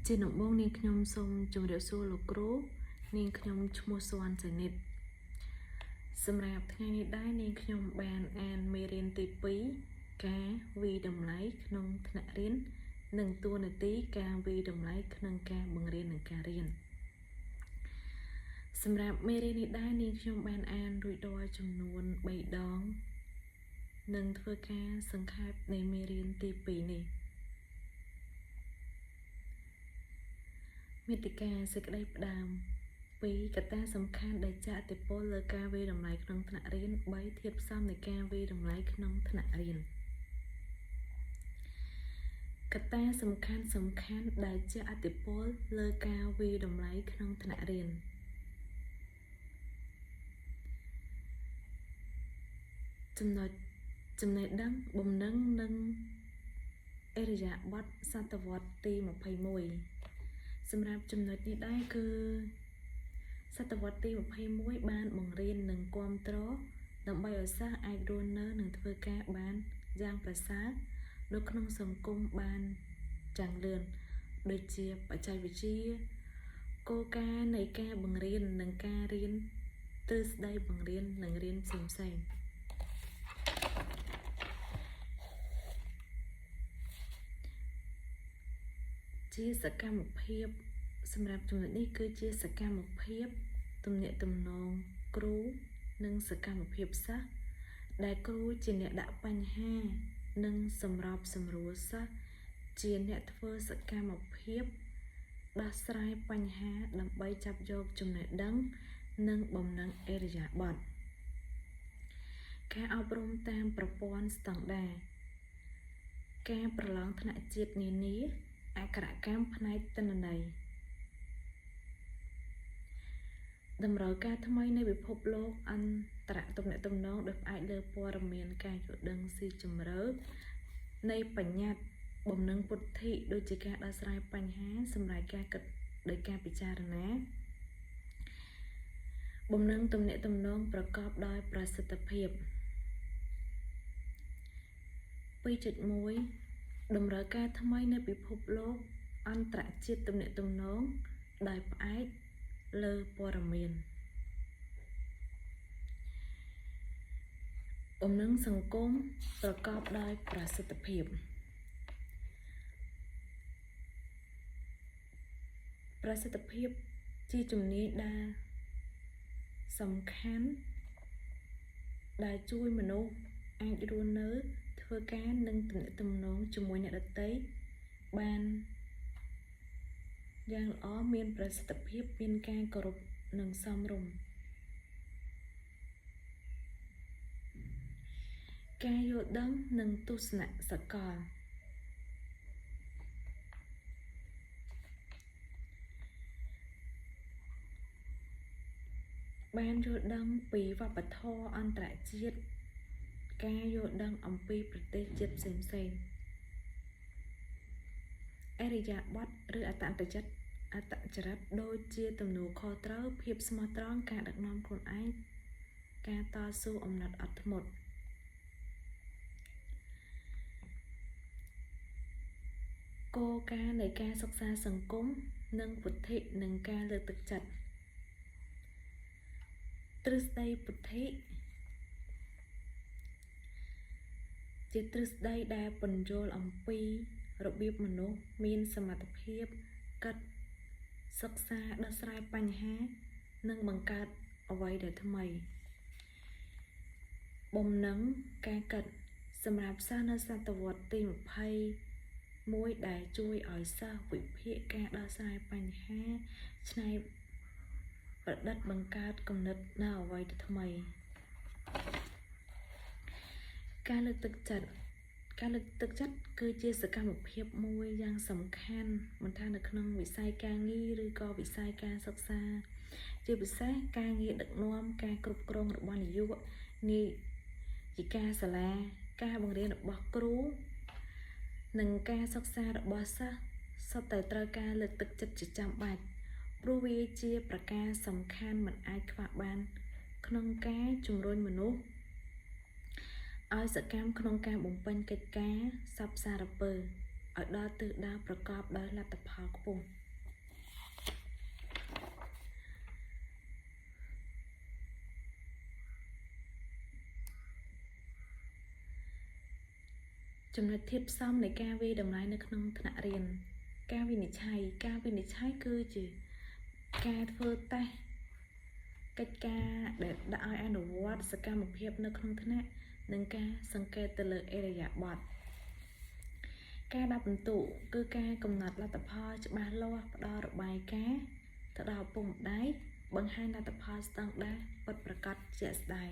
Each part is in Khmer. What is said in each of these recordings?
ជាដំបូងនាងខ្ញុំសូមជម្រាបសួរលោកគ្រូនាងខ្ញុំឈ្មោះសុវណ្ណសនិតសម្រាប់ថ្ងៃនេះដែរនាងខ្ញុំបានអានមេរៀនទី2ការវិតម្លៃក្នុងថ្នាក់រៀននិងតួនាទីការវិតម្លៃក្នុងការបង្រៀននិងការរៀនសម្រាប់មេរៀននេះដែរនាងខ្ញុំបានអានរួចរាល់ចំនួន3ដងនិងធ្វើការសង្ខេបនៃមេរៀនទី2នេះមាតិកាសេចក្តីផ្ដើម2កត្តាសំខាន់ដែលជះឥទ្ធិពលលើការវិតម្លៃក្នុងថ្នាក់រៀន3ធាតុផ្សំនៃការវិតម្លៃក្នុងថ្នាក់រៀនកត្តាសំខាន់ដែលជះឥទ្ធិពលលើការវិតម្លៃក្នុងថ្នាក់រៀនចំណេះដឹងបំណឹងនិងអរិយាបថសតវត្សទី21សម្រាប់ចំណុចនេះដែរគឺសតវត្សទី21បានបង្រៀននិងគាំទ្រដើម្បីឲ្យសិស្សអាចរស់នៅនិងធ្វើការបានយ៉ាងប្រសើរនៅក្នុងសង្គមបានយ៉ាងលឿនដូចជាបច្ចេកវិទ្យាគោលការណ៍នៃការបង្រៀននិងការរៀនទ្រឹស្ដីបង្រៀននិងរៀនផ្សេងៗជាសកម្មភាពសម្រាប់ចំណុចនេះគឺជាសកម្មភាពទំនាក់ទំនងគ្រូនិងសកម្មភាពសិស្សដែលគ្រូជាអ្នកដាក់បញ្ហានិងសម្របសម្រួលសិស្សជាអ្នកធ្វើសកម្មភាពដោះស្រាយបញ្ហាដើម្បីចាប់យកចំណេះដឹងនិងបំណឹងអរិយាបថការអប់រំតាមប្រព័ន្ធស្តង់ដារការប្រឡងថ្នាក់ជាតិនានាអក្ខរកម្មផ្នែកទិន្នន័យតម្រូវការថ្មីនៃពិភពលោកអន្តរទំនាក់ទំនងដោយផ្អែកលើព័ត៌មានការយល់ដឹងស៊ីជម្រៅនៃបញ្ញត្តិបំណឹងពុទ្ធិដូចជាការដោះស្រាយបញ្ហាសម្រាប់ការគិតដោយការពិចារណាបំណឹងទំនាក់ទំនងប្រកបដោយប្រសិទ្ធភាព 2.1 តម្រូវការថ្មីនៃពិភពលោកអន្តរជាតិទំនាក់ទំនងដោយផ្អែកលើព័ត៌មានបំណឹងសង្គមប្រកបដោយប្រសិទ្ធភាពជាជំនាញដែលសំខាន់ដែលជួយមនុស្សអាចរស់នៅធ្វើការនិងទំនាក់ទំនងជាមួយអ្នកដទៃបានយ៉ាងល្អមានប្រសិទ្ធភាពមានការគោរពនិងសមរម្យការយល់ដឹងនិងទស្សនៈសកលបានយល់ដឹងពីវប្បធម៌អន្តរជាតិការយល់ដឹងអំពីប្រទេសជាតិផ្សេងៗអរិយាបថឬអត្តចរិតដូចជាទំនួលខុសត្រូវភាពស្មោះត្រង់ការដឹកនាំខ្លួនឯងការតស៊ូអំណត់អត់ធ្មត់គោលការណ៍នៃការសិក្សាសង្គមនិងពុទ្ធិនិងការលើកទឹកចិត្តទ្រឹស្ដីពុទ្ធិជាទ្រឹស្ដីដែលពន្យល់អំពីរបៀបមនុស្សមានសមត្ថភាពគិតសិក្សាដោះស្រាយបញ្ហានិងបង្កើតអ្វីដែលថ្មីបំណឹងការគិតសម្រាប់សិស្សនៅសតវត្សទី21ដែលជួយឲ្យសិស្សវិភាគការដោះស្រាយបញ្ហាច្នៃប្រឌិតបង្កើតគំនិតនៅអ្វីដែលថ្មីការលើកទឹកចិត្តគឺជាសកម្មភាពមួយយ៉ាងសំខាន់មិនថានៅក្នុងវិស័យការងារឬក៏វិស័យការសិក្សាជាពិសេសការងារដឹកនាំការគ្រប់គ្រងរបស់នាយកនាយិកាសាលាការបង្រៀនរបស់គ្រូនិងការសិក្សារបស់សិស្សសុទ្ធតែត្រូវការលើកទឹកចិត្តជាចាំបាច់ព្រោះវាជាប្រការសំខាន់មិនអាចខ្វះបានក្នុងការជំរុញមនុស្សឲ្យសកម្មក្នុងការបំពេញកិច្ចការសព្វសារពើ ឲ្យដល់ទិសដៅប្រកបដោយលទ្ធផលខ្ពស់ចំណុចធាតុផ្សំនៃការវាយតម្លៃនៅក្នុងថ្នាក់រៀនការវិនិច្ឆ័យគឺជាការធ្វើតេស្តកិច្ចការដែលដាក់ឲ្យអនុវត្តសកម្មភាពនៅក្នុងថ្នាក់និងការសង្កេតទៅលើអិរិយាបថការដាក់ពិន្ទុគឺការកំណត់លទ្ធផលច្បាស់លាស់ផ្ដល់របាយការណ៍ទៅដល់ឪពុកម្ដាយបង្ហាញលទ្ធផលស្តង់ដារពិតប្រាកដជាក់ស្ដែង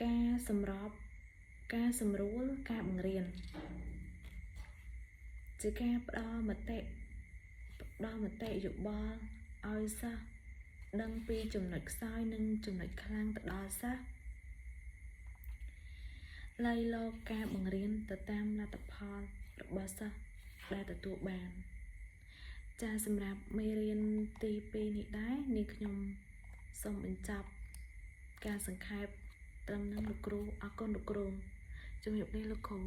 ការសម្រួលការបង្រៀនជាការផ្ដល់មតិយោបល់ឲ្យសិស្សដឹងពីចំណុចខ្សោយនិងចំណុចខ្លាំងទៅដល់សិស្សលៃលកការបង្រៀនទៅតាមលទ្ធផលរបស់សិស្សដែលទទួលបានចាសម្រាប់មេរៀនទី2នេះដែរនាងខ្ញុំសូមបញ្ចប់ការសង្ខេបត្រឹមនឹងលោកគ្រូអរគុណលោកគ្រូជំរាបលាលោកគ្រូ